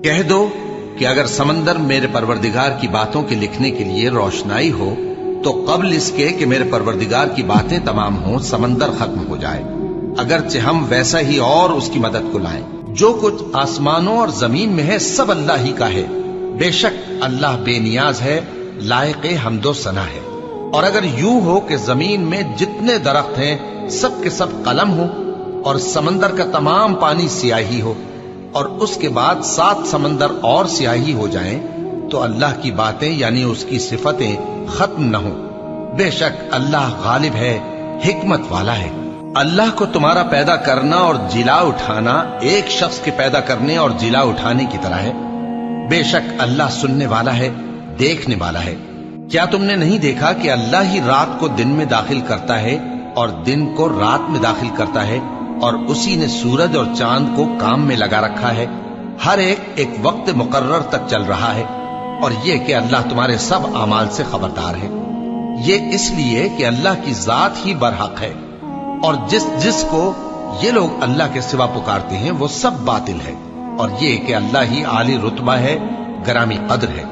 کہہ دو کہ اگر سمندر میرے پروردگار کی باتوں کے لکھنے کے لیے روشنائی ہو تو قبل اس کے کہ میرے پروردگار کی باتیں تمام ہوں سمندر ختم ہو جائے، اگرچہ ہم ویسا ہی اور اس کی مدد کو لائیں۔ جو کچھ آسمانوں اور زمین میں ہے سب اللہ ہی کا ہے، بے شک اللہ بے نیاز ہے، لائق حمد و ثنا ہے۔ اور اگر یوں ہو کہ زمین میں جتنے درخت ہیں سب کے سب قلم ہو اور سمندر کا تمام پانی سیاہی ہو اور اس کے بعد 7 سمندر اور سیاہی ہو جائیں تو اللہ کی باتیں یعنی اس کی صفتیں ختم نہ ہوں۔ بے شک اللہ غالب ہے، حکمت والا ہے۔ اللہ کو تمہارا پیدا کرنا اور جلا اٹھانا ایک شخص کے پیدا کرنے اور جلا اٹھانے کی طرح ہے۔ بے شک اللہ سننے والا ہے، دیکھنے والا ہے۔ کیا تم نے نہیں دیکھا کہ اللہ ہی رات کو دن میں داخل کرتا ہے اور دن کو رات میں داخل کرتا ہے، اور اسی نے سورج اور چاند کو کام میں لگا رکھا ہے، ہر ایک وقت مقرر تک چل رہا ہے، اور یہ کہ اللہ تمہارے سب اعمال سے خبردار ہے۔ یہ اس لیے کہ اللہ کی ذات ہی برحق ہے، اور جس کو یہ لوگ اللہ کے سوا پکارتے ہیں وہ سب باطل ہے، اور یہ کہ اللہ ہی عالی رتبہ ہے، گرامی قدر ہے۔